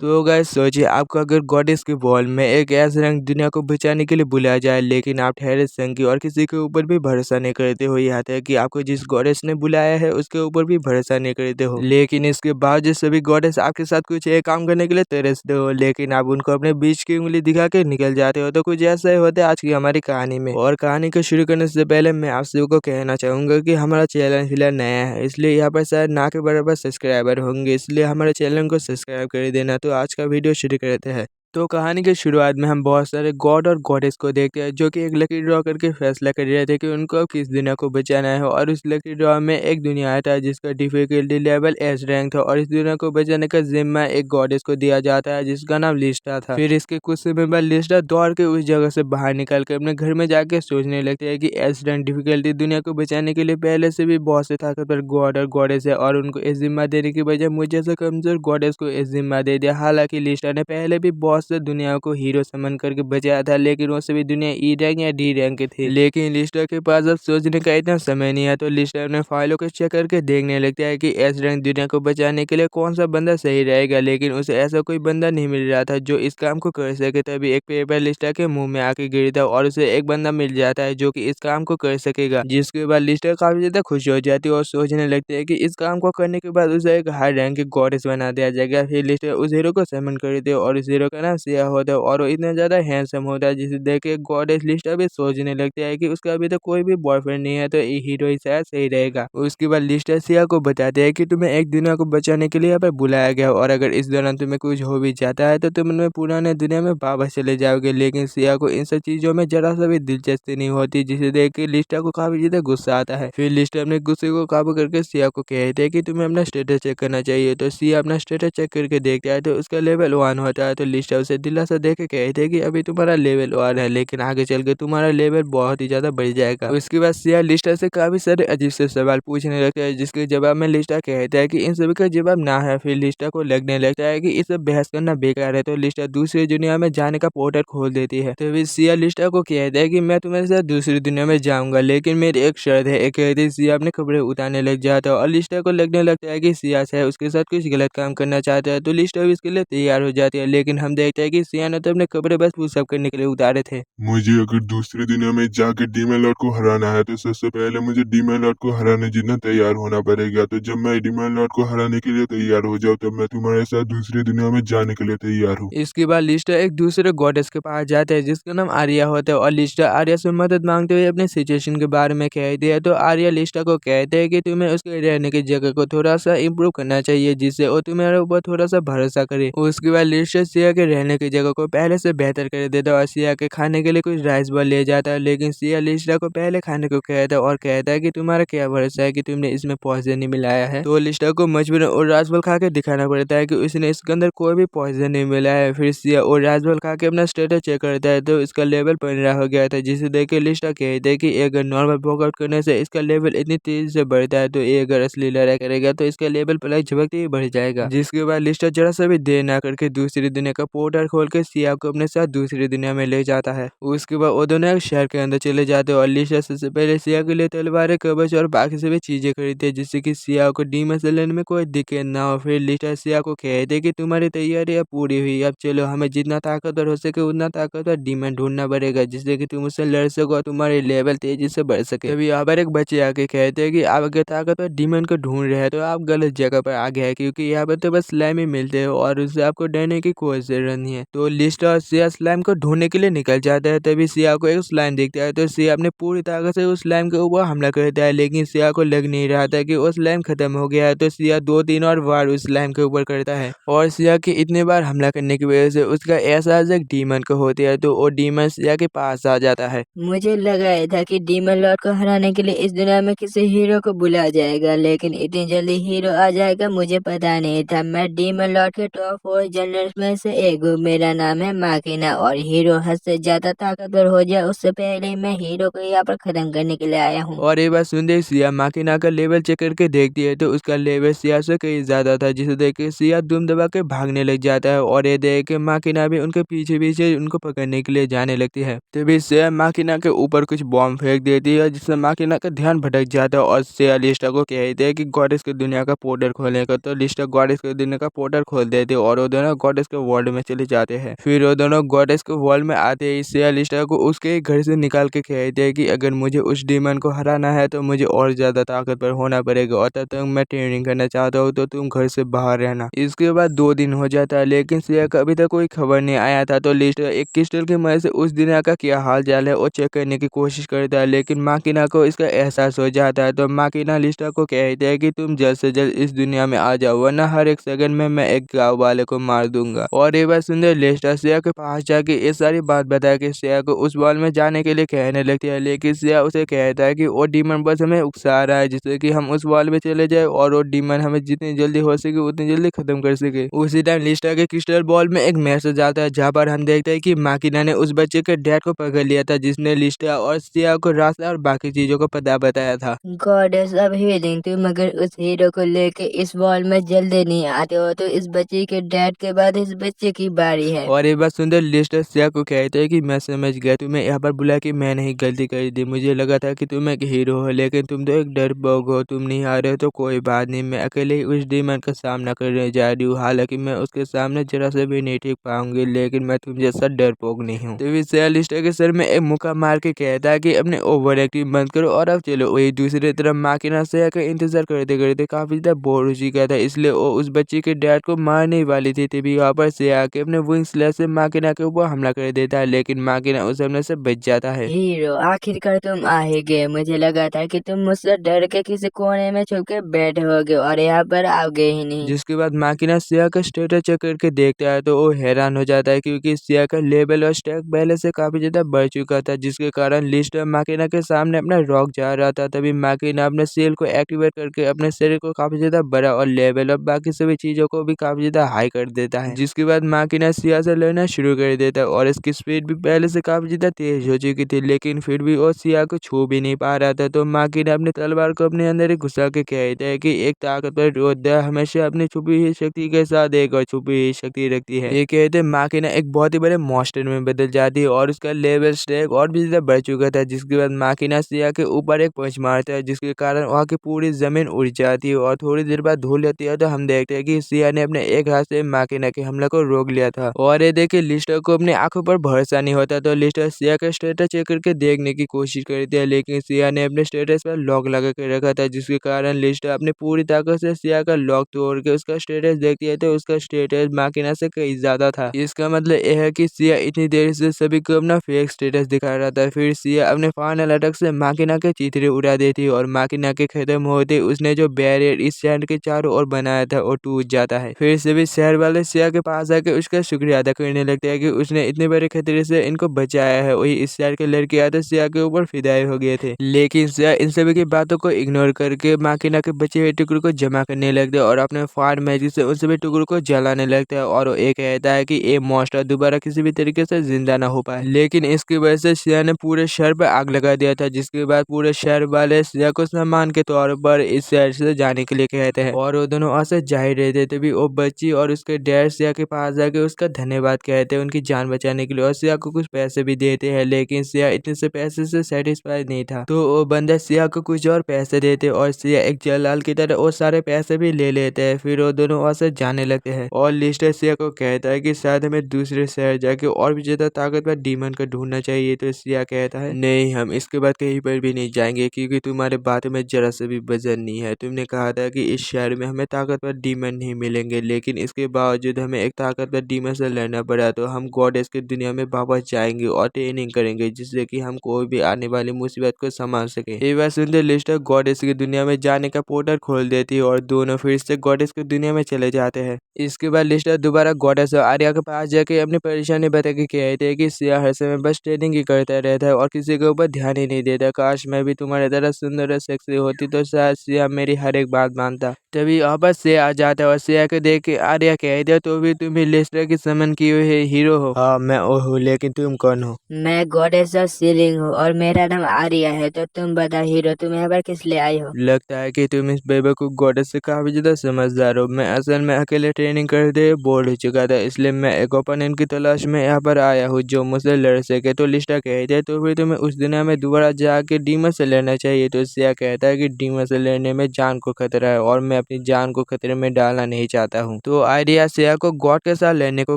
तो गाइस सोचिए आपको अगर गॉडेस के बॉल में एक ऐसा रंग दुनिया को बचाने के लिए बुलाया जाए, लेकिन आप ठहरे संगी और किसी के ऊपर भी भरोसा नहीं करते हो। यहाँ तक कि आपको जिस गॉडेस ने बुलाया है उसके ऊपर भी भरोसा नहीं करते हो, लेकिन इसके बावजूद सभी गॉडेस आपके साथ कुछ एक काम करने के लिए तरसते हो, लेकिन आप उनको अपने बीच की उंगली दिखा के निकल जाते हो। तो कुछ ऐसा ही होता है आज की हमारी कहानी में। और कहानी को शुरू करने से पहले मैं आप सभी को कहना चाहूंगा कि हमारा चैनल फिलहाल नया है, इसलिए यहाँ पर शायद ना के बराबर सब्सक्राइबर होंगे, इसलिए हमारे चैनल को सब्सक्राइब कर देना। तो आज का वीडियो शुरू करते हैं। तो कहानी की शुरुआत में हम बहुत सारे गॉड और गॉडेस को देखते हैं जो कि एक लकी ड्रॉ करके फैसला कर रहे थे कि उनको अब किस दुनिया को बचाना है। और उस लकी ड्रॉ में एक दुनिया आया था जिसका डिफिकल्टी लेवल एस रैंक था, और इस दुनिया को बचाने का जिम्मा एक गॉडेस को दिया जाता है जिसका नाम लिस्टा था। फिर इसके कुछ समय बाद लिस्टा दौड़ के उस जगह से बाहर निकल कर अपने घर में जाके सोचने लगते हैं कि एस रैंक डिफिकल्टी दुनिया को बचाने के लिए पहले से भी बहुत से ताकतवर गॉड और गॉडेस है, और उनको इस जिम्मा देने की बजाय मुझे से कमजोर गॉडेस को इस जिम्मा दे दिया। हालांकि लिस्टा ने पहले भी बहुत से दुनिया को हीरो समन करके बचाया था, लेकिन वो सभी दुनिया ई रैंक या डी रैंक के थे। लेकिन लिस्टा के पास अब सोचने का इतना समय नहीं है, तो लिस्टा अपने फाइलों को चेक करके देखने लगता है कि एस रैंक दुनिया को बचाने के लिए कौन सा बंदा सही रहेगा, लेकिन उसे ऐसा कोई बंदा नहीं मिल रहा था जो इस काम को कर सके। तभी एक पेपर लिस्टा के मुंह में आके गिरता और उसे एक बंदा मिल जाता है जो कि इस काम को कर सकेगा, जिसके बाद लिस्टा काफी ज्यादा खुश हो जाती है और सोचने लगती है कि इस काम को करने के बाद उसे एक हाई रैंक की गॉडेस बना दिया जाएगा। फिर लिस्टा उस हीरो को समन कर देती है और उस हीरो का नाम सिया होता है, और वो इतना ज्यादा हैंडसम होता है जिसे देख के गॉडेस लिस्टा भी सोचने लगती है कि उसका अभी तक कोई भी बॉयफ्रेंड नहीं है, तो ये हीरो ही शायद सही रहेगा। उसके बाद लिस्टा सिया को बताते हैं कि तुम्हें एक दुनिया को बचाने के लिए यहाँ पर बुलाया गया, और अगर इस दौरान तुम्हें कुछ हो भी जाता है तो तुम अपने पुराने दुनिया में वापस चले जाओगे। लेकिन सिया को इन सब चीजों में जरा सा भी दिलचस्पी नहीं होती, जिसे देख के लिस्टा को काफी ज्यादा गुस्सा आता है। फिर लिस्टा अपने गुस्से को काबू करके सिया को कहते हैं कि तुम्हें अपना स्टेटस चेक करना चाहिए। तो सिया अपना स्टेटस चेक करके देखता है तो उसका लेवल 1 होता है। तो लिस्टा उसे दिलासा दे के कहते हैं कि अभी तुम्हारा लेवल 1 है, लेकिन आगे चल के तुम्हारा लेवल बहुत ही ज्यादा बढ़ जाएगा। उसके बाद सिया लिस्टा से काफी सारे अजीब से सवाल पूछने लगता है, जिसके जवाब में लिस्टा कहता है कि इन सभी का जवाब ना है। फिर लिस्टा को लगने लगता है कि इस बहस करना बेकार है, तो लिस्टा दूसरी दुनिया में जाने का पोर्टल खोल देती है। तो फिर सिया लिस्टा को कहता है कि मैं तुम्हारे साथ दूसरी दुनिया में जाऊंगा, लेकिन मेरी एक शर्त है। एक कहते ही सिया अपने कपड़े उतारने लग जाता है, और लिस्टा को लगने लगता है कि सिया से उसके साथ कुछ गलत काम करना चाहता है। तो लिस्टा भी इसके लिए तैयार हो जाती है, लेकिन हम देखते हैं कि सिया ने तो अपने कपड़े बस पुशअप करने के लिए उतारे थे। मुझे अगर दूसरी दुनिया में जाके डीमन लॉर्ड को हराना है तो सबसे पहले मुझे डीमन लॉर्ड को हराने जितना तैयार होना पड़ेगा। तो जब मैं डीमन लॉर्ड को हराने के लिए तैयार हो जाऊँ तब मैं तुम्हारे साथ दूसरी दुनिया में जाने के लिए तैयार हूँ। इसके बाद लिस्टा एक दूसरे गॉडेस के पास जाता है जिसका नाम आर्या होता है, और लिस्टा आर्या से मदद मांगते हुए अपने सिचुएशन के बारे में कहती है। तो आर्या लिस्टा को कहते हैं कि तुम्हें उसके रहने की जगह को थोड़ा सा इम्प्रूव करना चाहिए, जिससे वो तुम्हारे ऊपर थोड़ा सा भरोसा करे। उसके बाद लिस्टा सिया के रहने की जगह को पहले से बेहतर कर देता है और सिया के खाने के लिए कुछ राइस बॉल ले जाता है, लेकिन सिया लिस्टा को पहले खाने को कहता है और कहता है कि तुम्हारा क्या भरोसा है कि तुमने इसमें पॉइजन नहीं मिलाया है। तो लिस्टा को मजबूरन और राइस बॉल खा के दिखाना पड़ता है कि उसने इसके अंदर कोई भी पॉइजन नहीं मिला है। फिर सिया और राजबल खा के अपना स्टेटस चेक करता है तो इसका लेवल 15 हो गया था, जिसे देख के लिस्टा कहते हैं कि अगर नॉर्मल वर्कआउट करने से इसका लेवल इतनी तेजी से बढ़ता है तो ये अगर असली लड़ाई करेगा तो इसका लेवल पलक झपकते ही बढ़ जाएगा। जिसके बाद लिस्टा जरा सा भी देर ना करके दूसरी दुनिया का पोर्टल खोल के सिया को अपने साथ दूसरी दुनिया में ले जाता है। उसके बाद वो दोनों एक शहर के अंदर चले जाते हैं और लिस्टा सबसे पहले सिया के लिए तलवारें, कवच और बाकी सभी चीजें खरीदते हैं, जिससे कि सिया को डीमन से लड़ने में कोई दिक्कत ना हो। फिर लिस्टा सिया को कहते हैं कि तुम्हारी तैयारी अब पूरी हुई, अब चलो हमें जितना ताकतवर हो सके उतना ताकतवर डीमन ढूंढना पड़ेगा, जिससे कि तुम उससे लड़ सको और तुम्हारे लेवल तेजी से बढ़ सके। तभी यहाँ पर एक बच्चे आके कहते हैं कि आप अगर ताकतवर डीमन को ढूंढ रहे हैं तो आप गलत जगह पर आ गए हैं, क्योंकि यहाँ पर तो बस स्लाइम ही मिलते हैं और उससे आपको डरने की कोई जरूरत नहीं है। तो लिस्टा और सिया स्लाइम को ढूंढने के लिए निकल जाता है। तभी सिया को एक स्लाइम दिखता है, तो सिया अपने पूरी ताकत से उस स्लाइम के ऊपर हमला करता है, लेकिन सिया को लग नहीं रहा था कि वो स्लाइम खत्म हो गया है। तो सिया 2-3 और वार उस स्लाइम के ऊपर करता है, और सिया के इतने बार हमला करने की वजह से उसका एहसास एक डीमन को होती है, तो वो डीमन सिया के पास आ जाता है। मुझे लगा था कि डीमन लॉर्ड को हराने के लिए इस दुनिया में किसी हीरो को बुलाया जाएगा, लेकिन इतनी जल्दी हीरो आ जाएगा मुझे पता नहीं था। मैं डीमन लॉर्ड के टॉप 4 जनरल्स में से एक लोगों, मेरा नाम है माकिना और हीरो हद से ज्यादा ताकतवर हो जाए उससे पहले मैं हीरो को यहाँ पर खत्म करने के लिए आया हूँ। और ये बात सुनते ही सिया माकिना का लेवल चेक करके देखती है तो उसका लेवल सिया से कहीं ज्यादा था, जिसे देख के सिया दुम दबा के भागने लग जाता है और ये देख के माकिना भी उनके पीछे पीछे उनको पकड़ने के लिए जाने लगती है। तभी सिया माकिना के ऊपर कुछ बॉम्ब फेंक देती है जिससे माकिना का ध्यान भटक जाता है और सिया लिस्टा को कहते हैं कि गॉडेस की दुनिया का पोर्टल खोलने का, तो लिस्टा गॉडेस की दुनिया का पोर्टल खोल देते हैं और वो दोनों गॉडेस के वर्ल्ड में चले जाते हैं। फिर वो दोनों गॉडेस के वर्ल्ड में आते ही सिया लिस्टा को उसके घर से निकाल के कहते हैं कि अगर मुझे उस डीमन को हराना है तो मुझे और ज्यादा ताकतवर होना पड़ेगा और तब तक मैं ट्रेनिंग करना चाहता हूँ, तो तुम घर से बाहर रहना। इसके बाद 2 दिन हो जाता है लेकिन सिया का अभी तक कोई खबर नहीं आया था, तो लिस्टा एक क्रिस्टल की मदद से उस दुनिया का क्या हाल चाल है वो चेक करने की कोशिश करता है, लेकिन माकिना को इसका एहसास हो जाता है। तो माकिना लिस्टा को कहते हैं कि तुम जल्द से जल्द इस दुनिया में आ जाओ वरना हर एक सेकंड में मैं एक गाँव वाले को मार दूंगा। और ये बात सुनकर लिस्टा सिया के पास जाके ये सारी बात बता के सिया को उस बॉल में जाने के लिए कहने लगती है, लेकिन सिया उसे कहता है कि वो डीमन बस हमें उकसा रहा है जिससे कि हम उस वॉल में चले जाए और वो डीमन हमें जितनी जल्दी हो सके उतनी जल्दी खत्म कर सके। उसी टाइम लिस्टा के क्रिस्टल बॉल में एक मैसेज आता है जहाँ पर हम देखते हैं कि माकिना ने उस बच्चे के डैड को पकड़ लिया था जिसने लिस्टा और सिया को रास्ता और बाकी चीजों का पता बताया था। गॉडेस अब ही दिन तुम अगर उस हीरो को लेके इस वॉल में जल्दी नहीं आते हो तो इस बच्चे के डैड के बाद इस बच्चे की बारी है। और ये बात सुंदर लिस्टर सिया को कहते हैं कि मैं समझ गया, तुम्हें यहाँ पर बुला कि मैं नहीं गलती कर दी, मुझे लगा था कि तुम एक हीरो हो लेकिन तुम तो एक डरपोक हो, तुम नहीं आ रहे हो तो कोई बात नहीं, मैं अकेले ही उस डीमन का सामना करने जा रही हूँ, हालांकि मैं उसके सामने जरा से भी नहीं ठीक पाऊंगी लेकिन मैं तुम जैसा डरपोक नहीं हूँ। तो सिया लिस्टर के सर में एक मुक्का मार के कहता है कि अपने ओवर एक्टिंग बंद करो और अब चलो। वही दूसरी तरफ माकिना सिया का इंतजार करते करते काफी ज्यादा बोर हो चुका था, इसलिए वो उस बच्चे के डैड को मारने वाली थी। तभी यहाँ पर सिया के अपने विंग्स से माकिना के ऊपर हमला कर देता है लेकिन माकिना उस हमले से बच जाता है। हीरो आखिरकार तुम आ ही गए, मुझे लगा था कि तुम मुझसे डर के किसी कोने में छुप के बैठोगे और यहाँ पर आओगे ही नहीं। जिसके बाद माकिना सिया का स्टेटस चेक करके देखता है तो वो हैरान हो जाता है क्योंकि सिया का लेवल और स्टैक पहले से काफी ज्यादा बढ़ चुका था, जिसके कारण लिस्टर माकिना के सामने अपना रॉक जा रहा था। तभी माकिना अपने सेल को एक्टिवेट करके अपने शरीर को काफी ज्यादा बड़ा और लेवल और बाकी सभी चीजों को भी काफी ज्यादा हाई कर देता है, जिसके बाद माकिना सिया से लड़ना शुरू कर देता है और इसकी स्पीड भी पहले से काफी ज्यादा तेज हो चुकी थी, लेकिन फिर भी वो सिया को छू भी नहीं पा रहा था। तो माकिना अपनी तलवार को अपने अंदर ही घुसा के कहता है कि एक ताकतवर योद्धा हमेशा अपनी छुपी हुई शक्ति के साथ एक और छुपी हुई शक्ति रखती है। ये कहते माकिना एक बहुत ही बड़े मॉन्स्टर में बदल जाती है और उसका लेवल स्टैक और भी ज्यादा बढ़ चुका था, जिसके बाद माकिना सिया के ऊपर एक पंच मारता है जिसके कारण वहाँ की पूरी जमीन उड़ जाती है और थोड़ी देर बाद धूल जाती है। तो हम देखते हैं कि सिया ने अपने एक हाथ से माकिना के हमले को रोक लिया था और ये देखे लिस्टर को अपनी आंखों पर भरोसा नहीं होता, तो लिस्टर सिया का स्टेटस चेक करके देखने की कोशिश करती है लेकिन सिया ने अपने स्टेटस पर लॉक लगा के रखा था, जिसके कारण लिस्टर अपनी पूरी ताकत से सिया का लॉक तोड़ के उसका स्टेटस देखती है तो उसका स्टेटस माकिना से कहीं ज्यादा था। इसका मतलब यह है कि सिया इतनी देर से सभी को अपना फेक स्टेटस दिखा रहा था। फिर सिया अपने फाइनल अटैक से माकिना के चित्रे उड़ा देती और माकिना के खत्म होते उसने जो बैरियर इस शहर के चारों ओर बनाया था वो टूट जाता है। फिर सभी शहर वाले सिया के पास आके उसका शुक्रिया अदा करने लगते हैं कि उसने इतने बड़े खतरे से इनको बचाया है। वही इस शहर के लड़के आते सिया के ऊपर फिदाई हो गए थे, लेकिन सिया इन सभी की बातों को इग्नोर करके माकिना के बचे हुए टुकड़ों को जमा करने लगता है और अपने फायर मैजिक से उन सभी टुकड़ों को जलाने लगता है और वो ये कहता है कि ये मॉन्स्टर दोबारा किसी भी तरीके से जिंदा ना हो पाए, लेकिन इसकी वजह से सिया ने पूरे शहर पर आग लगा दिया था, जिसके बाद पूरे शहर वाले सिया को सम्मान के तौर पर इस शहर से जाने के लिए कहते हैं और वो दोनों वहां से जा ही रहे थे। तभी वो बच्ची और उसके डैड सिया के पास जाके उसका धन्यवाद कहते हैं उनकी जान बचाने के लिए और सिया को कुछ पैसे भी देते हैं, लेकिन सिया इतने से पैसे से सेटिस्फाइड नहीं था, तो वो बंदा सिया को कुछ और पैसे देते और सिया एक जलाल की तरह वो सारे पैसे भी ले लेते हैं। फिर वो दोनों वहां से जाने लगते हैं और लिस्टर सिया को कहता है कि शायद हमें दूसरे शहर जाके और भी ज्यादा ताकतवर डीमन को ढूंढना चाहिए, तो सिया कहता है नहीं, हम इसके बाद कहीं पर भी नहीं जाएंगे क्योंकि तुम्हारे बात में जरा से भी वजन नहीं है। तुमने कहा था कि इस शहर में हमें ताकतवर डीमन नहीं मिलेंगे, लेकिन इसके बावजूद हमें एक ताकतवर डीमन से लड़ना पड़ा, तो हम गॉडेस की दुनिया में वापस जाएंगे और ट्रेनिंग करेंगे जिससे कि हम कोई भी आने वाली मुसीबत को संभाल सके। ये बात सुनते लिस्टर गॉडेस की दुनिया में जाने का पोर्टल खोल देती है और दोनों फिर से गॉडेस की दुनिया में चले जाते हैं। इसके बाद लिस्टर दोबारा गॉडेस और आर्या के पास जाके अपनी परेशानी बता के कहते हैं कि सिया हर समय बस ट्रेनिंग ही करता रहता है और किसी के ऊपर ध्यान ही नहीं देता, काश मैं भी तुम्हारी तरह सुंदर और सेक्सी होती तो शायद सिया मेरी हर एक बात मानता। तभी वापस से आ जाता है और सिया को देख के आर्या कहते हैं तो भी तुम्हें लिस्ट तरह की समन की हुई हीरो हो। हाँ मैं वो हूँ, लेकिन तुम कौन हो? मैं गॉडेस ऑफ सीलिंग हूँ और मेरा नाम आर्या है। तो तुम बताओ हीरो, तुम यहाँ पर किस लिए आई हो? लगता है कि तुम इस बेवकूफ गॉडेस से काफी ज्यादा समझदार हो। मैं असल में अकेले ट्रेनिंग करते बोर हो चुका था, इसलिए मैं एक ओपोनेंट की तलाश में यहाँ पर आया हूँ जो मुझसे लड़ सके। तो लिस्टा कहते हैं तो फिर तुम्हें उस दुनिया में दोबारा जाके डीमन से लड़ना चाहिए। तो सिया कहता है कि डीमन से लड़ने में जान को खतरा है और मैं अपनी जान को खतरे में डालना नहीं चाहता हूँ। तो आर्या सिया को गॉड के साथ लड़ने को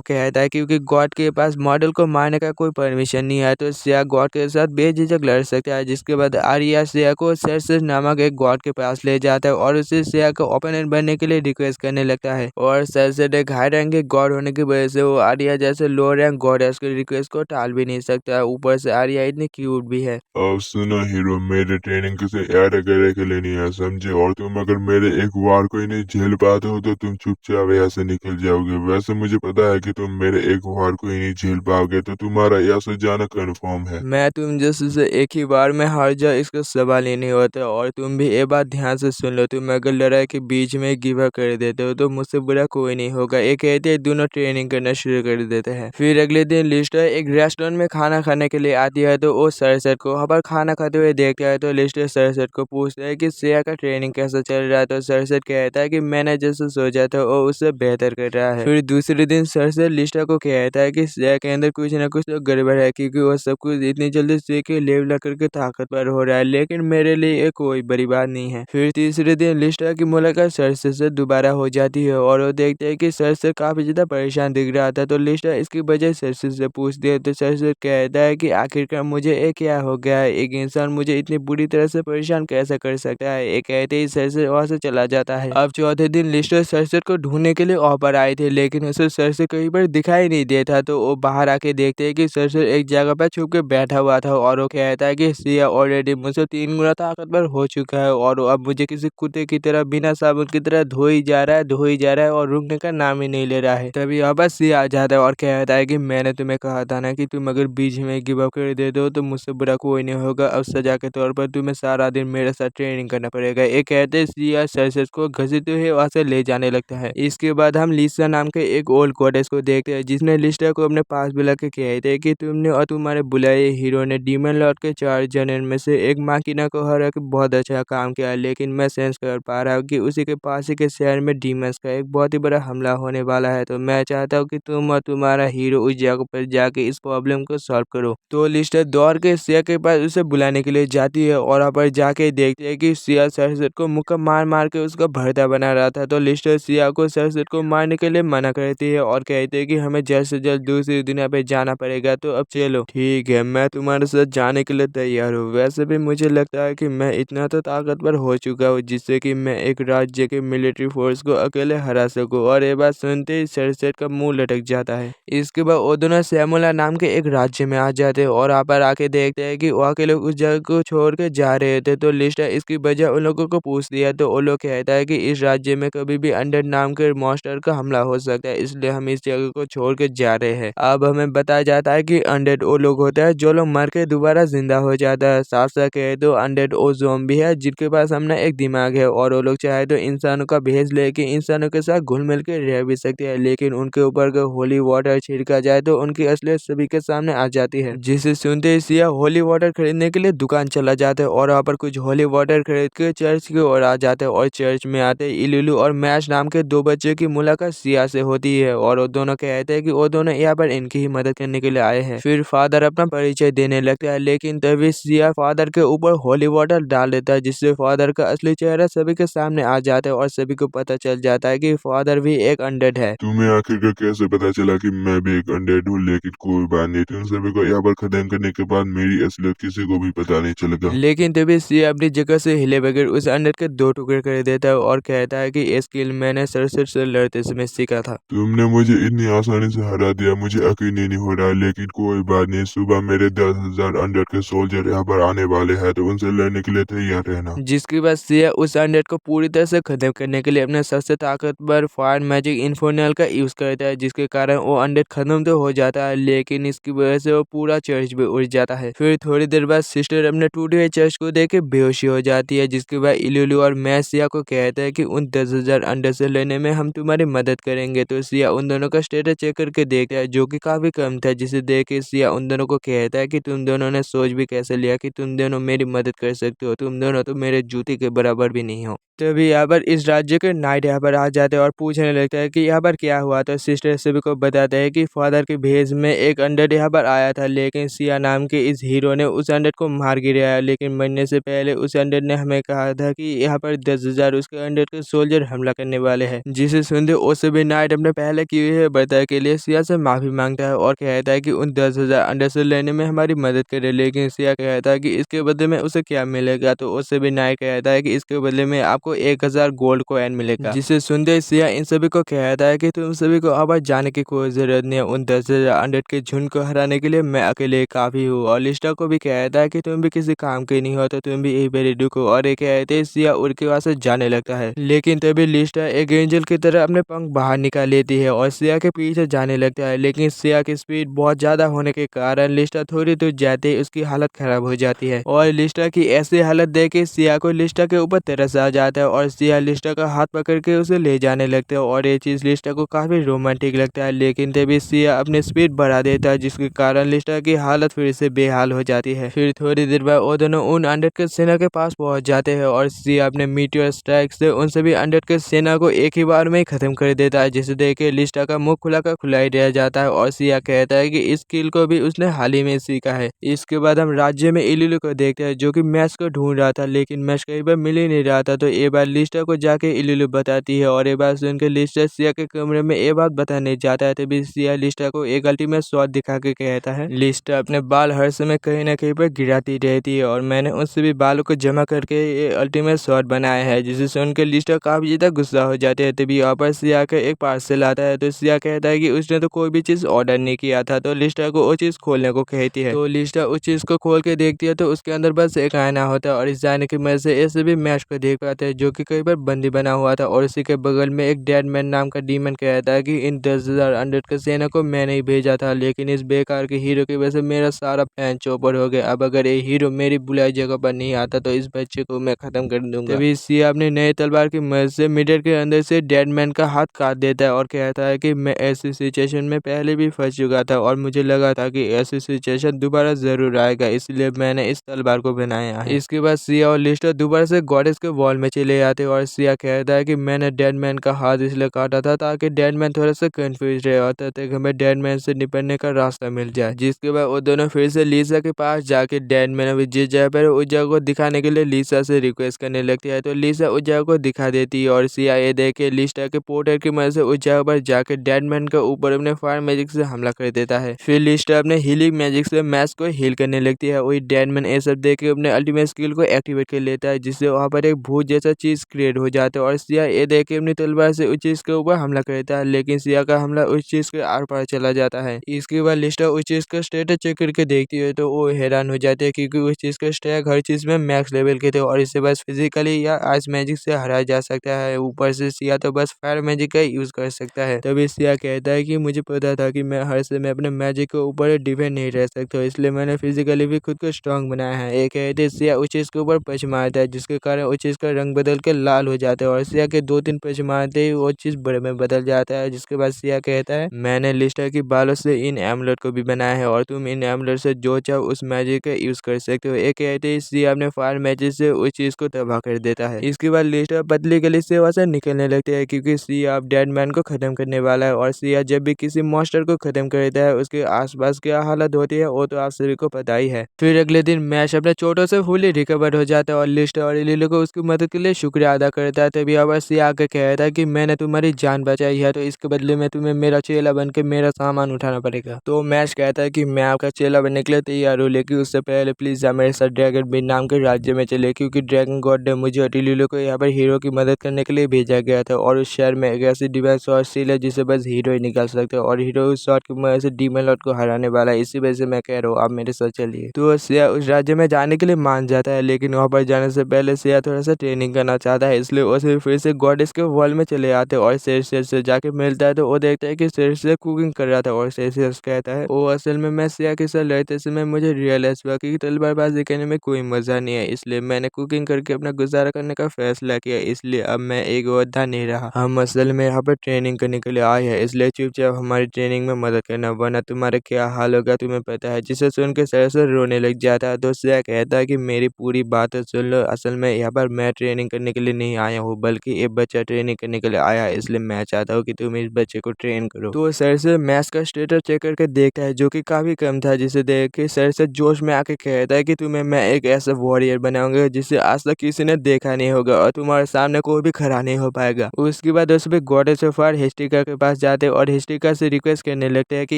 कहता है क्योंकि गॉड के पास मॉडल को मारने का कोई परमिशन नहीं है। तो सिया गॉड के साथ बेझिझक लड़ सकता है। जिसके बाद आर्या सिया को सर्सिस नामक एक गॉड के पास ले जाता है और उसे सिया का ओपोनेंट बनने के लिए रिक्वेस्ट करने लगता है। और सर्सिस एक हाई रैंक के गॉड होने की वजह से वो आर्या जैसे लो रैंक गॉडेस के रिक्वेस्ट को टाल भी नहीं सकता। ऊपर से आर्या इतनी क्यूट भी है। अब सुनो हीरो, मेरे ट्रेनिंग किसी यार करे के लिए नहीं है, समझे? और तुम अगर मेरे एक वार को ही नहीं झेल पाते हो तो तुम चुपचाप यहाँ से निकल जाओगे। वैसे मुझे पता है कि तुम मेरे एक वार को ही नहीं झेल पाओगे, तो तुम्हारा यहाँ से जाना कन्फर्म है। मैं तुम जैसे से एक ही बार में हार जाओ इसका सवाल ही नहीं होता। और तुम भी ये बात ध्यान से सुन लो, तुम अगर लड़ाई के बीच में गिव अप कर देते हो तो मुझसे बुरा कोई नहीं होगा। ये कहते हैं दोनों ट्रेनिंग करना शुरू कर देते हैं। फिर अगले दिन लिस्टर एक रेस्टोरेंट में खाना खाने के लिए आती है। तो वो सरसट को वहाँ पर खाना खाते हुए देखता है। तो लिस्टर सरसट को पूछता है कि सिया का ट्रेनिंग कैसा चल रहा है। तो सरसट कहता है कि मैंने जैसे सोचा था वो उससे बेहतर कर रहा है। फिर दूसरे दिन सरसट लिस्टर को कहता है कि सिया के अंदर कुछ न कुछ तो गड़बड़ है क्योंकि वो सब कुछ इतनी जल्दी सीख के लेवल करके ताकतवर हो रहा है, लेकिन मेरे लिए ये कोई बड़ी बात नहीं है। फिर तीसरे दिन लिस्टर की मुलाकात सरसट से दोबारा हो जाती है और वो देखते हैं कि सरसट काफी ज्यादा परेशान दिख रहा था। तो लिस्टर इसकी वजह सरसट से पूछती है। तो सरसट कहता है कि आखिरकार मुझे ये क्या हो गया है, एक इंसान मुझे इतनी बुरी तरह से परेशान कैसे कर सकता है। ये कहते ही सरसट वहां से चला जाता है। अब चौथे दिन लिस्टर सरसट को ढूंढने के लिए वहां पर आए थे, लेकिन उसे सरसट कहीं पर दिखाई नहीं देता। तो वो बाहर आके देखते हैं कि सरसट एक जगह पर छुप के बैठा हुआ था और वो कहता है कि सिया ऑलरेडी मुझसे 3 गुना ताकतवर हो चुका है और वो अब मुझे किसी कुत्ते की तरह बिना साबुन की तरह धोई जा रहा है और रुकने का नाम ही नहीं ले रहा है। तभी वापस सिया आ जाता है और कहता है कि मैंने तुम्हें कहा था ना कि तुम अगर बीच में गिव अप कर दे दो तो मुझसे बुरा कोई नहीं होगा। अब सजा के तौर पर तुम्हें सारा दिन मेरे साथ ट्रेनिंग करना पड़ेगा। ये कहते सिया सरसट को घसीटते हुए वहां से ले जाने लगता है। इसके बाद हम लिसा नाम के एक ओल्ड गॉडेस को देखते हैं जिसने लिस्टर को अपने पास बुला के कहते हैं कि तुमने और तुम्हारे बुलाए हीरो ने डीमन लॉर्ड के 4 जनरल में से एक माकिना को हरा के बहुत अच्छा काम किया, लेकिन मैं सेंस कर पा रहा हूँ कि उसी के पास ही के शहर में डीमंस का एक बहुत ही बड़ा हमला होने वाला है। तो मैं चाहता हूँ कि तुम और तुम्हारा हीरो उस जगह पर जाके इस प्रॉब्लम को सॉल्व करो। तो लिस्टर दौड़ के सिया के पास उसे बुलाने के लिए जाती है और वहाँ पर जाके देखते हैं कि सिया सरसट को मुक्का मार मार के उसका भरता बना रहा था। तो लिस्टर सिया को सरसट को मारने के लिए मना करती है और कहते हैं कि हमें जल्द से जल्द दूसरी दुनिया पे जाना पड़ेगा। तो अब चलो ठीक है, मैं तुम्हारे साथ जाने के लिए तैयार हूँ। वैसे भी मुझे लगता है कि मैं इतना तो ताकतवर हो चुका हूँ जिससे कि मैं एक राज्य के मिलिट्री फोर्स को अकेले हरा सकूँ। और ये बात सुनते ही सरसट का मुंह लटक जाता है। इसके बाद वो दोनों सैमुला नाम के एक राज्य में आ जाते हैं और वहाँ पर आके देखते हैं कि वहाँ के लोग उस जगह को छोड़ के जा रहे थे। तो लिस्टर इसकी वजह उन लोगों को पूछ दिया। तो वो लोग कहता है कि इस राज्य में कभी भी अंडर नाम के मॉन्स्टर का हमला हो सकता है, इसलिए हम इस जगह को छोड़ के जा रहे हैं। अब हमें बताया जाता है कि अनडेड वो लोग होता है जो लोग मर के दोबारा जिंदा हो जाता है। साफ साफ कहे तो अनडेड वो ज़ॉम्बी है जिनके पास अपना एक दिमाग है और वो लोग चाहे तो इंसानों का भेष लेके इंसानों के साथ घुल मिल के रह भी सकते हैं, लेकिन उनके ऊपर अगर होली वाटर छिड़का जाए तो उनकी असलियत सभी के सामने आ जाती है। जिसे सुनते ही सिया होली वाटर खरीदने के लिए दुकान चला जाता है और वहाँ पर कुछ होली वाटर खरीद के चर्च की ओर आ जाते हैं। और चर्च में आते ही इलुलु और मैश नाम के 2 बच्चों की मुलाकात सिया से होती है और वो दोनों कहते हैं कि वो दोनों यहाँ पर इनकी ही मदद करने के लिए आए हैं। फिर फादर अपना परिचय देने लगता है, लेकिन तभी सिया फादर के ऊपर होली वाटर डाल देता है जिससे फादर का असली चेहरा सभी के सामने आ जाता है और सभी को पता चल जाता है कि फादर भी एक अनडेड है। तुम्हें आखिरकार कैसे पता चला कि मैं भी एक अनडेड हूँ? लेकिन कोई बात नहीं, तुम सभी को यहाँ पर खत्म करने के बाद मेरी असलियत किसी को भी पता नहीं चलेगा। लेकिन तभी सिया अपनी जगह से हिले बगैर उस अनडेड के 2 टुकड़े कर देता है और कहता है कि ये स्किल मैंने सरसट से लड़ते समय सीखा था। तुमने मुझे इतनी आसानी से हरा दिया, मुझे यकीन ही नहीं हो रहा, लेकिन कोई बात नहीं। सुबह मेरे 10,000 अनडेड के सोल्जर यहाँ पर आने वाले हैं, तो उनसे लड़ने के लिए तैयार रहना। जिसके बाद सिया उस अनडेड को पूरी तरह से खत्म करने के लिए अपने सबसे ताकतवर फायर मैजिक इन्फर्नल का यूज करता है, जिसके कारण वो अनडेड खत्म तो हो जाता है, लेकिन इसकी वजह से वो पूरा चर्च भी उड़ जाता है। फिर थोड़ी देर बाद सिस्टर अपने टूटे हुए चर्च को देख के बेहोशी हो जाती है, जिसके बाद इलुलु और मैं सिया को कहता है कि उन 10,000 अनडेड से लड़ने में हम तुम्हारी मदद करेंगे। तो सिया उन दोनों का स्टेटस चेक करके देखता है जो कि काफी कम था, जिसे देख के सिया उन दोनों को कहता है कि तुम दोनों ने सोच भी कैसे लिया कि तुम दोनों मेरी मदद कर सकते हो, तुम दोनों तो मेरे जूते के बराबर भी नहीं हो। तभी यहाँ पर इस राज्य के नाइट यहाँ पर आ जाते हैं और पूछने लगता है कि यहाँ पर क्या हुआ। तो सिस्टर सभी को बताते हैं कि फादर के भेष में एक अंडर यहाँ पर आया था, लेकिन सिया नाम के इस हीरो ने उस अंडर को मार गिराया। लेकिन मरने से पहले उस अंडर ने हमें कहा था कि यहाँ पर 10,000 उसके अंडर के सोल्जर हमला करने वाले हैं। जिसे सुनते उस भी नाइट अपने पहले किए हुए बर्ताव के लिए सिया से माफी मांगता है और कहता है कि उन 10,000 अंडर से लेने में हमारी मदद करे। लेकिन सिया कहता है कि इसके बदले में उसे क्या मिलेगा। तो उससे भी नाइट कहता है कि इसके बदले में आपको 1,000 गोल्ड कॉइन मिलेगा। जिसे सुनते सिया इन सभी को कहता है कि तुम सभी को अब जाने की कोई जरूरत नहीं है, उन 10,000 अंडर के झुंड को हराने के लिए मैं अकेले काफी हूँ। और लिस्टा को भी कहता है कि तुम भी किसी काम के नहीं हो, तो तुम भी यही मेरी रुको। और ये कहते सिया उड़ के वहां से जाने लगता है। लेकिन तभी लिस्टा एक एंजल की तरह अपने पंख बाहर निकाल लेती है और सिया के पीछे जाने लगता है। लेकिन सिया की स्पीड बहुत ज्यादा होने के कारण लिस्टा थोड़ी दूर जाते ही उसकी हालत खराब हो जाती है। और लिस्टा की ऐसी हालत देख के सिया को लिस्टा के ऊपर तरस आ जाता है और सिया लिस्टा का हाथ पकड़ के उसे ले जाने लगते हैं। और ये चीज लिस्टा को काफी रोमांटिक लगता है। लेकिन तभी सिया अपनी स्पीड बढ़ा देता है, जिसके कारण लिस्टा की हालत फिर से बेहाल हो जाती है। फिर थोड़ी देर बाद वो दोनों उन अंडर के सेना के पास पहुंच जाते हैं और सिया अपने मीटियोर स्ट्राइक से उन सभी अंडर के सेना को एक ही बार में ही खत्म कर देता है। जिसे देख के लिस्टा का मुंह खुला का खुला ही रह जाता है और सिया कहता है कि इस स्किल को भी उसने हाल ही में सीखा है। इसके बाद हम राज्य में इलिलु को देखते हैं जो कि मैच को ढूंढ रहा था, लेकिन मैच कहीं पर मिल ही नहीं रहा था। तो ये बात लिस्टा को जाके इलिलु बताती है और ये बात सुनकर लिस्टा सिया के कमरे में ये बात बताने जाता है। तभी सिया लिस्टा को एक अल्टीमेट शॉट दिखा के कहता है लिस्टा अपने बाल हर समय कहीं ना कहीं पर गिराती रहती है और मैंने उससे भी बालों को जमा करके ये अल्टीमेट शॉट बनाया है। जिसे सुनकर लिस्टा काफी ज्यादा गुस्सा हो जाते हैं। तभी यहाँ पर सिया का एक पार्सल आता है। तो सिया कहता है कि उसने तो कोई भी चीज ऑर्डर नहीं किया था। तो लिस्टा को वो चीज खोलने को कहती है। तो लिस्टा उस चीज को खोल के देखती है तो उसके अंदर बस एक आईना होता है और इस आईने की मदद से ऐसे भी मैच को देख पाते हैं जो कि कई बार बंदी बना हुआ था। और उसी के बगल में एक डेड मैन नाम का डीमन कहता है कि इन 10,000 अंडर के सेना को मैंने ही भेजा था, लेकिन इस बेकार के हीरो की वजह से मेरा सारा प्लान चौपट हो गया। अब अगर ये हीरो मेरी बुलाई जगह पर नहीं आता तो इस बच्चे को मैं खत्म कर दूंगा। तभी सिया अपने नए तलवार की मदद से मिडर के अंदर से डेड मैन का हाथ काट देता है और कहता है कि मैं ऐसी सिचुएशन में पहले भी फंस चुका था और मुझे लगा था कि ऐसी सिचुएशन दोबारा जरूर आएगा, इसलिए मैंने इस तलवार को बनाया है। इसके बाद सिया और लिस्टा दोबारा से गॉडेस के वॉल में चले जाते और सिया कहता है कि मैंने डेड मैन का हाथ इसलिए काटा था ताकि डेड मैन थोड़ा सा कंफ्यूज रहे और तब तक हमें डेड मैन से निपटने का रास्ता मिल जाए। जिसके बाद वो दोनों फिर से लीसा के पास जाके डेड मैन अभी जिस जगह पर उस जगह को दिखाने के लिए लीसा से रिक्वेस्ट करने लगती है। तो लीसा उस जगह को दिखा देती है और सिया ये देख के लिस्टा के पोर्टर की मदद से उस जगह पर जाके डेड मैन के ऊपर अपने फायर मैजिक से हमला कर देता है। फिर लिस्टा अपने हीलिंग मैजिक से मैच को हील करने लगती है। वही डेड मैन ये सब देख के अपने अल्टीमेट स्किल को एक्टिवेट कर लेता है, जिससे वहाँ पर एक भूत जैसा चीज क्रिएट हो जाता है और सिया ये देख के अपनी तलवार से उस चीज के ऊपर हमला करता है। लेकिन सिया का हमला उस चीज के आर पार चला जाता है। इसके बाद लिस्टा उस चीज का स्टेटस चेक करके देखती है तो वो हैरान हो जाती है क्योंकि उस चीज का स्टैक हर चीज में मैक्स लेवल के थे और इसे बस फिजिकली या आइस मैजिक से हराया जा सकता है। ऊपर से सिया तो बस फायर मैजिक का यूज कर सकता है। तभी सिया कहता है कि मुझे पता था कि मैं हर समय अपने मैजिक के ऊपर डिपेंड नहीं रह सकता, इसलिए मैंने फिजिकली भी खुद को स्ट्रांग बनाया है। एक कहते सिया उस चीज के ऊपर पंच मारता है, जिसके कारण उस चीज का रंग बदल के लाल हो जाता है और सिया के 2-3 पंच मारते ही वो चीज बड़े में बदल जाता है। जिसके बाद सिया कहता है मैंने लिस्टा की बालों से इन एमुलेट को भी बनाया है और तुम इन एमुलेट से जो चाहो उस मैजिक का यूज कर सकते हो। एक कहते ही सिया अपने फायर मैजिक से उस चीज को तबाह कर देता है। इसके बाद लिस्टा पतली गली से वहां से निकलने लगते हैं क्योंकि सिया अब डेड मैन को खत्म करने वाला है। और सिया जब भी किसी मॉन्स्टर को खत्म करता है उसके आसपास क्या हालत होती है वो तो आप सभी को पता ही है। फिर अगले दिन मैच अपने चोटों से फुली रिकवर हो जाता है और लिस्टा और लिलो को उसकी मदद के लिए शुक्रिया अदा करता है। तभी अब सिया आके कहता है कि मैंने तुम्हारी जान बचाई है तो इसके बदले में तुम्हें मेरा चेला बन के मेरा सामान उठाना पड़ेगा। तो मैच कहता है कि मैं आपका चेला बनने के लिए तैयार हूँ, लेकिन उससे पहले प्लीज आप मेरे साथ ड्रैगन बिन नाम के राज्य में चले, क्योंकि ड्रैगन गॉड ने मुझे और लिलो को यहाँ पर हीरो की मदद करने के लिए भेजा गया था और उस शहर में एक ऐसी डिवाइन शॉर्ट सील है जिसे बस हीरो ही निकाल सकते हैं और हीरो उस शॉट की मदद से डीमन लॉर्ड को हराने वाला है। इसी वजह से मैं कह रहा हूँ आप मेरे साथ चलिए। तो सिया उस राज्य में जाने के लिए मान जाता है, लेकिन वहाँ पर जाने से पहले सिया थोड़ा सा ट्रेनिंग करना चाहता है, इसलिए वो फिर से गॉडेस के वर्ल्ड में चले आते हैं और सेर्सियस से जाके मिलता है। तो वो देखता है कि सेर्सियस कुकिंग कर रहा था और सेर्सियस कहता है वो असल में मैं सिया के साथ लड़ते समय मुझे रियलाइज हुआ कि तलवारबाजी करने में कोई मजा नहीं है, इसलिए मैंने कुकिंग करके अपना गुजारा करने का फैसला किया, इसलिए अब मैं एक योद्धा नहीं रहा। हम असल में यहाँ पर ट्रेनिंग करने के के लिए आई है, इसलिए चुपचाप हमारी ट्रेनिंग में मदद करना, वरना तुम्हारा क्या हाल होगा तुम्हें पता है। जिसे सुन के सर रोने लग जाता है। तो सिया कहता है कि मेरी पूरी बात सुन लो, असल में यहाँ पर मैं ट्रेनिंग करने के लिए नहीं आया हूँ, बल्कि एक बच्चा ट्रेनिंग करने के लिए आया है, इसलिए मैं चाहता हूँ कि तुम इस बच्चे को ट्रेन करो। तो सर से मैथ्स का स्टेटस चेक करके देखता है, जो कि काफी कम था, जिसे देख के सर से जोश में आके कहता है कि तुम्हें मैं एक ऐसा वॉरियर बनाऊंगा जिसे आज तक किसी ने देखा नहीं होगा और तुम्हारे सामने कोई भी खड़ा नहीं हो पाएगा। उसके बाद उसमें गॉडेस ऑफ वार हिस्ट्रिका के पास जाते हैं और हिस्ट्रिका से रिक्वेस्ट करने लगते हैं कि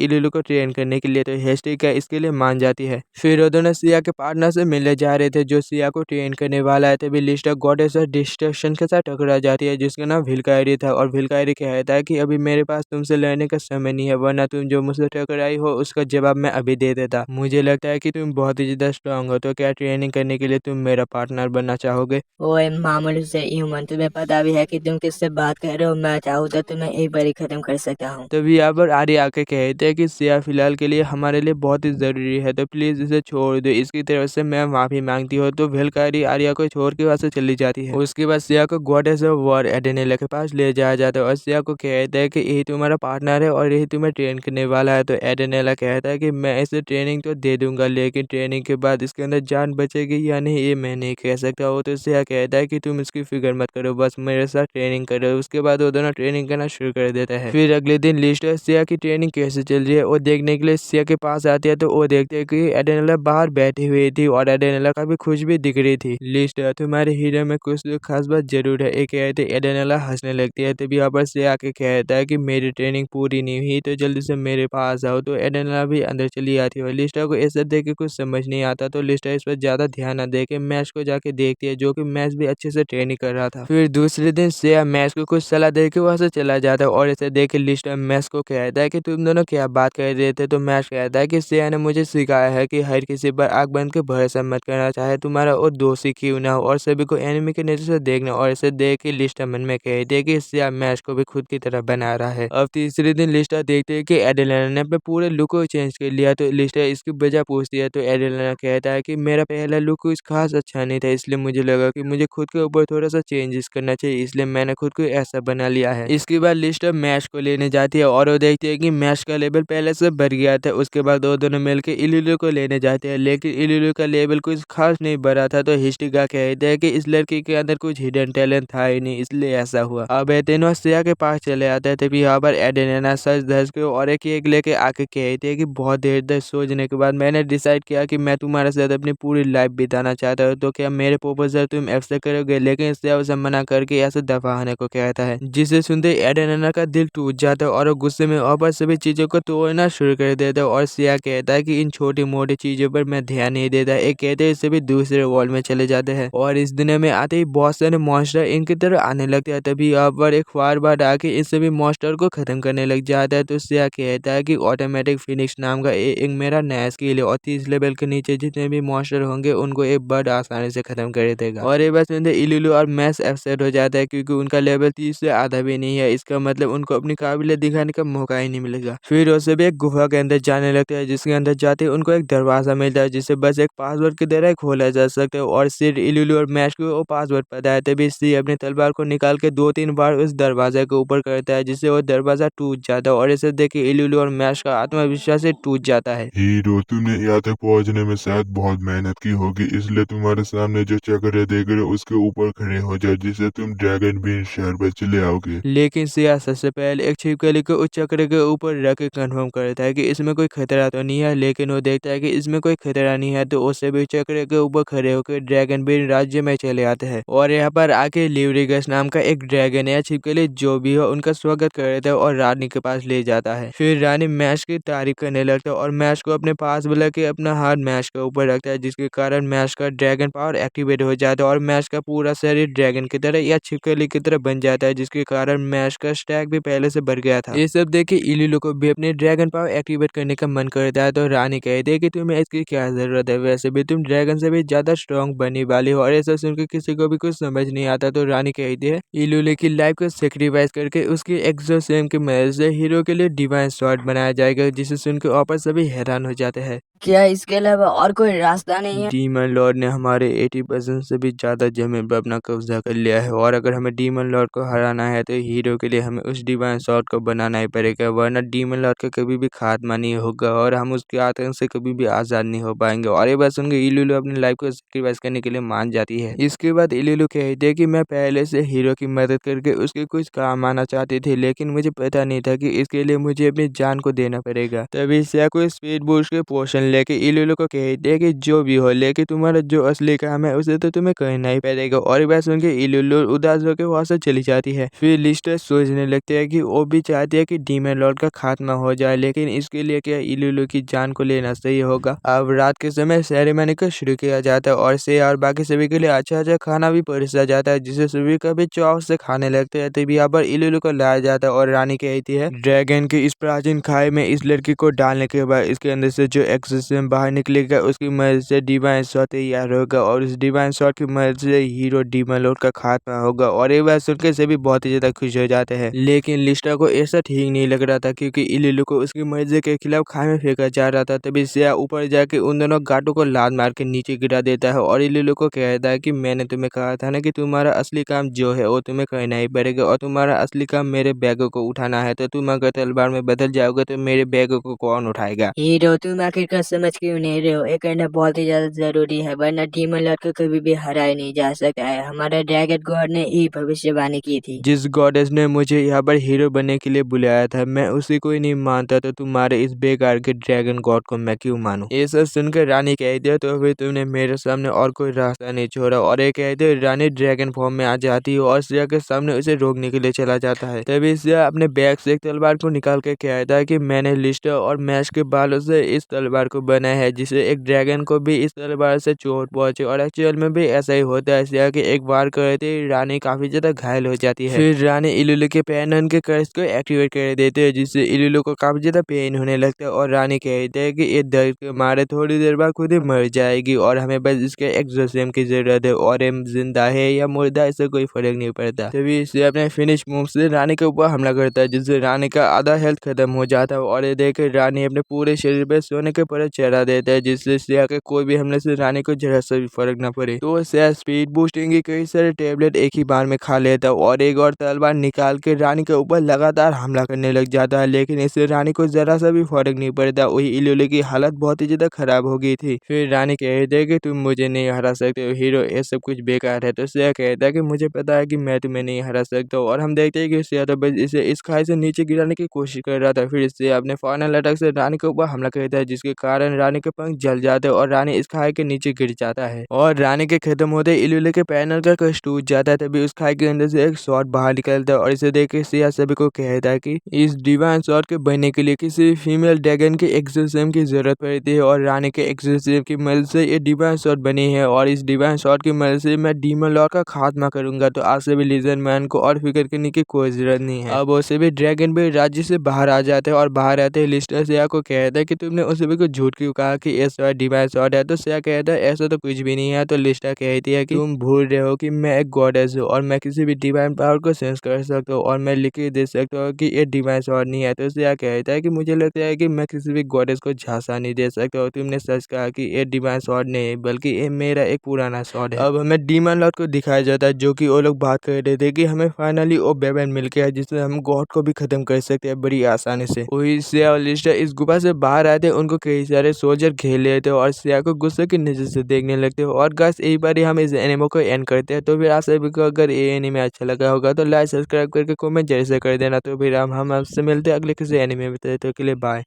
इलुलु को ट्रेन करने के लिए, तो हिस्ट्रिका इसके लिए मान जाती है। फिर वो दोनों सिया के पार्टनर से मिलने जा रहे थे जो सिया को ट्रेन करने वाला है, तभी लिस्टा गॉडेस और डिस्ट्रक्शन के साथ टकरा जाती है, जिसका नाम विल्कायरी था। और विल्कायरी कहता है कि अभी मेरे पास तुमसे लड़ने का समय नहीं है, वरना तुम जो मुझसे टकराई हो उसका जवाब मैं अभी दे देता। मुझे लगता है कि तुम बहुत ही ज्यादा स्ट्रांग हो, तो क्या ट्रेनिंग करने के लिए तुम मेरा पार्टनर बनना चाहोगे? ओए मामूली से ह्यूमन, तुम्हें पता भी है कि तुम किससे बात कर रहे हो। मैं चाहूँ तो तुम्हें एक बार ही खत्म कर सकता हूँ। तभी यहाँ पर आर्य आके कहते हैं कि सिया फिलहाल के लिए हमारे लिए बहुत ही जरूरी है, तो प्लीज इसे छोड़ दो। इसकी तरफ से मैं माफी मांगती हूँ। तो विल्कारी आर्या को छोड़ के वहाँ से चली जाती है। उसके बाद सिया को गॉडेस ऑफ वॉर एडेनेला के पास ले जाया जाता है और सिया को कहता है कि यही तुम्हारा पार्टनर है और यही तुम्हें ट्रेन करने वाला है। तो एडेनेला कहता है कि मैं इसे ट्रेनिंग तो दे दूंगा, लेकिन ट्रेनिंग के बाद इसके अंदर जान बचेगी या नहीं ये मैं नहीं कह सकता। वो तो सिया कहता है कि तुम इसकी फिक्र मत करो, बस मेरे साथ ट्रेनिंग करो। उसके बाद वो दोनों ट्रेनिंग करना शुरू कर देता है। फिर अगले दिन लिस्टर सिया की ट्रेनिंग कैसे चल रही है वो देखने के लिए सिया के पास आती है, तो वो देखते हैं कि एडेनेला बाहर बैठी हुई थी और एडेनेला काफी खुश भी दिख रही थी। लिस्टर, तुम्हारे हीरो में कुछ तो खास बात जरूर है, एक कहते एडेनेला हंसने लगती है। तभी यहाँ पर सिया आके कहता है कि मेरी ट्रेनिंग पूरी नहीं हुई, तो जल्दी से मेरे पास आओ। तो एडेनेला भी अंदर चली आती है। लिस्टर को ऐसा देख के कुछ समझ नहीं आता, तो लिस्टर इस पर ज्यादा ध्यान न दे के मैच को जाके देखती है, जो कि मैच भी अच्छे से ट्रेनिंग कर रहा था। फिर दूसरे दिन सिया मैच को कुछ सलाह दे के वहां से चला जाता है और इसे देख के लिस्टर मैच को कहता है कि तुम दोनों क्या बात कर रहे थे। तो मैच कहता है कि सिया ने मुझे सिखाया है कि हर किसी पर आंख बंद के भरोसा मत करना, चाहे तुम्हारा और दोषी क्यों ना हो, और सभी को एनिमी के नजर से देखना। और इसे देख के लिस्टर मन में कहती है कि सिया मैच को भी खुद की तरह बना रहा है। अब तीसरे दिन लिस्टर देखते है कि एडेलेना ने अपने पूरे लुक को चेंज कर लिया, तो लिस्टर इसकी वजह पूछती है। तो एडेलेना कहता है कि मेरा पहला लुक कुछ खास अच्छा नहीं था, इसलिए मुझे लगा कि मुझे खुद के ऊपर थोड़ा सा चेंजेस करना चाहिए, इसलिए मैंने खुद को ऐसा बना लिया है। इसके बाद लिस्टर मैच को लेने जाती है और वो देखती है कि मैच का लेवल पहले से बढ़ गया था। उसके बाद वो दोनों मिलकर इलुलु को लेने जाते हैं, लेकिन इलुलु का लेवल कुछ खास नहीं बढ़ा था। तो हिस्टिका कहते हैं कि इस लड़की के अंदर कुछ हिडन टैलेंट था ही नहीं, इसलिए ऐसा हुआ। अब एथेनो सिया के पास चले आते हैं, तभी यहाँ पर एडेना सच धज के और एक केक लेके आके कहती है कि बहुत देर तक सोचने के बाद मैंने डिसाइड किया कि मैं तुम्हारे साथ अपनी पूरी लाइफ बिताना चाहता हूँ, तो क्या मेरे प्रपोजल तुम एक्सेप्ट करोगे? लेकिन सिया उसे मना करके ऐसे दफा आने को कहता है, जिसे सुनते एडेना का दिल टूट जाता है और वो गुस्से में वापस सभी चीजों को तोड़ना शुरू कर देता है। और सिया कहता है कि इन छोटी मोटी चीजों पर मैं ध्यान नहीं देता। एक कहते हैं सभी दूसरे वर्ल्ड में चले जाते हैं और इस दुनिया में आते ही बहुत सारे मॉन्स्टर इनकी तरफ आने लगते हैं। तभी यहाँ पर एक फारबाद आके इन सभी मॉन्स्टर को खत्म करने लग जाता है। तो सिया कहता है कि ऑटोमेटिक फिनिक्स नाम का एक मेरा नया स्किल है और 30 लेवल के नीचे जितने भी मॉन्स्टर होंगे उनको एक बर्ड आसानी से खत्म कर देगा। और ये बात सुनते इलुलु और मैस अपसेट हो जाता है, क्योंकि उनका लेवल 30 से आधा भी नहीं है। इसका मतलब उनको अपनी काबिलियत दिखाने का मौका ही नहीं मिलेगा। फिर वो सभी एक गुफा के अंदर जाने लगते हैं, जिसके अंदर जाते उनको एक दरवाजा मिलता है, जिसे बस एक पासवर्ड की तरह खोला जा सकता है। और सिर्फ इलुलु और मैश को वो पासवर्ड पता है। तभी सी अपनी तलवार को निकाल के 2-3 बार उस दरवाजे के ऊपर करता है, जिससे वो दरवाजा टूट जाता है। और इसे देख के इलुलु और मैश का आत्मविश्वास टूट जाता है। हीरो, तुमने यहाँ तक पहुँचने में शायद बहुत मेहनत की होगी, इसलिए तुम्हारे सामने जो चक्र देख रहे हो उसके ऊपर खड़े हो जाओ, जिससे तुम ड्रैगन बीन शहर पर चले आओगे। लेकिन सिया सबसे पहले एक छिपकली को उस चक्र के ऊपर रख के कंफर्म करता है कि इसमें कोई खतरा तो नहीं है। लेकिन वो देखता है कि इसमें कोई खतरा नहीं है, तो उससे भी चक्र के ऊपर खड़े होकर ड्रैगन बीन राज्य में चले आते हैं। और यहाँ पर आके लिवरिगस नाम का एक ड्रैगन या छिपकली जो भी हो उनका स्वागत करता है और रानी के पास ले जाता है। फिर रानी मैश की तारीफ करने लगता है और मैश को अपने पास बुला के अपना हाथ मैश के ऊपर रखता है, जिसके कारण मैश का ड्रैगन पावर एक्टिवेट हो जाता है और मैश का पूरा शरीर ड्रैगन की तरह या छिपकली की तरह बन जाता है, जिसके कारण मैश का स्टैक भी पहले से बढ़ गया था। ये सब देख के इलुलु को भी अपने ड्रैगन पावर एक्टिवेट करने का मन करता है। तो रानी कहती है कि तुम्हें इसकी क्या जरूरत है, वैसे भी तुम ड्रैगन से भी ज्यादा स्ट्रॉन्ग बनने वाली हो। और ऐसा सुनकर किसी को भी कुछ समझ नहीं आता। तो रानी कहती है इलुलु की लाइफ को सेक्रीफाइस करके उसकी एक्सोसेम की मदद से हीरो के लिए डिवाइन स्वॉर्ड बनाया जाएगा, जिसे सुनकर वापस सभी हैरान हो जाते हैं। क्या इसके अलावा और कोई रास्ता नहीं है? डीमन लॉर्ड ने हमारे 80% से भी ज्यादा जमीन पर अपना कब्जा कर लिया है और अगर हमें डीमन लॉर्ड को हराना है तो हीरो के लिए हमें उस डिवाइन स्वॉर्ड को बनाना ही पड़ेगा, वरना डीमन लॉर्ड का कभी भी खात्मा नहीं होगा और हम उसके आतंक से कभी भी आज़ाद नहीं हो पाएंगे। और ये बात सुनकर इलुलु अपनी लाइफ को सेक्रीफाइस करने के लिए मान जाती है। इसके बाद इलुलु कहती है कि मैं पहले से हीरो की मदद करके उसके कुछ काम आना चाहती थी, लेकिन मुझे पता नहीं था कि इसके लिए मुझे अपनी जान को देना पड़ेगा। तभी सैको स्पीड बूस्ट के पोर्शन लेके इलुलु को कहती है कि जो भी हो, लेकिन तुम्हारा जो असली काम है उसे तो तुम्हें करना ही पड़ेगा। और ये बात सुनकर इलुलु उदास होकर वहां से चली जाती है। फिर लिस्टर सोचने लगते हैं कि वो भी चाहती है कि डीमन लॉर्ड का खात्मा हो जाए, लेकिन इसके लिए क्या इलुलु की जान को लेना सही होगा। अब रात के समय सेरेमनी को शुरू किया जाता है और से और बाकी सभी के लिए अच्छा अच्छा खाना भी परोसा जाता है, जिसे सभी कभी चाव से खाने लगते हैं। तभी यहाँ पर इलुलु को लाया जाता है और रानी कहती है ड्रैगन की इस प्राचीन खाई में इस लड़की को डालने के बाद इसके अंदर से जो एक्सोसिज्म बाहर निकलेगा उसकी मदद से डिवाइन स्वॉर्ड तैयार होगा और उस डिवाइन स्वॉर्ड की मदद से हीरो डीमन लॉर्ड का खात्मा होगा। और ये बात सुनकर सभी बहुत ही ज्यादा खुश हो जाते हैं, लेकिन लिस्टा को ऐसा ठीक नहीं लग रहा था क्योंकि इलुलु को उसकी मर्जी के खिलाफ खाई में फेंका जा रहा था। तभी सिया ऊपर जाके उन दोनों गाटों को लात मार के नीचे गिरा देता है और इलुलु को कहता है कि मैंने तुम्हें कहा था ना कि तुम्हारा असली काम जो है वो तुम्हें करना ही पड़ेगा और तुम्हारा असली काम मेरे बैगों को उठाना है। तो तुम अगर तलवार में बदल जाओगे तो मेरे बैगों को कौन उठाएगा। हीरो तुम आखिरकार समझ क्यों नहीं रहे हो, ये करना बहुत ही ज्यादा जरूरी है, वरना डीमन लॉर्ड को कभी भी हराया नहीं जा सकता है। हमारा ड्रैगन गॉड ने ही भविष्यवाणी की थी। जिस गॉडेस ने मुझे यहाँ पर हीरो बनने के लिए बुलाया था मैं उसी को ही नहीं मानता, तो तुम्हारे इस बेकार के ड्रैगन गॉड को मैं क्यों मानूं। ये सब सुनकर रानी कहती है तो फिर तुमने मेरे सामने और कोई रास्ता नहीं छोड़ा। और ये कहते हुए रानी ड्रैगन फॉर्म में आ जाती है और सिया के सामने उसे रोकने के लिए चला जाता है। तभी सिया अपने बैग से एक तलवार को निकाल के कहता है कि मैंने लिस्टर और मैश के बालों से इस तलवार को बनाया है, जिससे एक ड्रैगन को भी इस तलवार से चोट पहुंचे। और एक्चुअल में भी ऐसा ही होता है। सिया के एक बार करते ही रानी काफी ज्यादा घायल हो जाती है। फिर रानी इलुलु के पैनन के कर्स को एक्टिवेट कर देते हैं, जिससे इलुलु को काफी ज्यादा पेन होने लगता है और रानी कहते हैं कि ये दर्द के मारे थोड़ी देर बाद खुद ही मर जाएगी और हमें बस इसके एक्सोसिज्म की जरूरत है और ये जिंदा है या मुर्दा इससे कोई फर्क नहीं पड़ता। तभी इसे अपने फिनिश मूव से रानी के ऊपर हमला करता है, जिससे रानी का आधा हेल्थ खत्म हो जाता है। और ये देख रानी अपने पूरे शरीर पे सोने के परत चढ़ा देता है, जिससे सिया के कोई भी हमले से रानी को जरा सा भी फर्क न पड़े। तो सिया स्पीड बूस्टिंग की कई सारे टेबलेट एक ही बार में खा लेता है और एक और तलवार निकाल के रानी के ऊपर लगातार हमला करने लग जाता है, लेकिन इससे रानी को जरा सा भी फर्क नहीं पड़ता। वही इलुलु की हालत बहुत ही ज्यादा खराब हो गई थी। फिर रानी कहती है कि तुम मुझे नहीं हरा सकते हो हीरो, ये सब कुछ बेकार है। तो सिया कहता है कि मुझे पता है कि मैं तुम्हें नहीं हरा सकता हूँ। और हम देखते हैं कि सिया तो बस इसे इस खाई से नीचे गिराने की कोशिश कर रहा था। फिर सिया अपने फाइनल अटैक से रानी के ऊपर हमला करता है, जिसके कारण रानी के पंख जल जाते हैं और रानी इस खाई के नीचे गिर जाता है। और रानी के खत्म होते इलुलु के पैनल का कश टूट जाता है। तभी उस खाई के अंदर से एक स्वॉर्ड बाहर निकलता है और इसे देख के सिया सभी को कहता है कि इस डिवाइन स्वॉर्ड के बनने के लिए किसी फीमेल ड्रैगन के एक्सोसिज्म की जरूरत पड़ती है और रानी के एक्सोसिज्म की मदद से ये डिवाइन स्वॉर्ड बनी है और इस डिवाइन स्वॉर्ड की मदद से मैं डीमन लॉर्ड का खात्मा करूंगा। तो आज से भी लीजन मैन को और फिक्र करने की कोई जरूरत नहीं है। अब वो सभी ड्रैगन भी राज्य से बाहर आ जाते हैं और बाहर आते ही लिस्टर सिया को कहता है कि तुमने उस सभी को झूठ क्यों कहा कि ये स्वॉर्ड डिवाइन स्वॉर्ड है। तो सिया कहता है ऐसा तो कुछ भी नहीं है। तो लिस्टर कहती है कि तुम भूल रहे हो कि मैं एक गॉडेस हूँ और मैं किसी भी डिवाइन पावर को सेंस कर सकता हूँ और मैं लिख के दे सकता हूँ कि ये डिवाइन स्वॉर्ड नहीं है। तो सिया कहता है कि मुझे लगता है कि मैं किसी भी गॉडेस को झांसा नहीं दे सकता और तुमने सच कहा कि ये डिवाइन स्वॉर्ड नहीं है बल्कि ये मेरा एक पुराना स्वॉर्ड है। अब हमें डीमन लॉर्ड को दिखाया जाता है, जो कि वो लोग बात कर रहे थे कि हमें फाइनली वो वेपन मिल गया है जिससे हम गॉड को भी खत्म कर सकते हैं बड़ी आसानी से। वही सिया और लिस्टर इस गुफा से बाहर आते उनको कई सारे सोल्जर घेर लेते और सिया को गुस्से की नजर से देखने लगते हो। और गाइस एक बार हम इस एनिमे को एंड करते हैं। तो फिर आप सभी को अगर ये एनिमे अच्छा लगा होगा तो लाइक सब्सक्राइब करके कमेंट जरूर से कर देना। तो फिर हम आपसे मिलते हैं अगले किसी एनिमे में। तो के लिए बाय।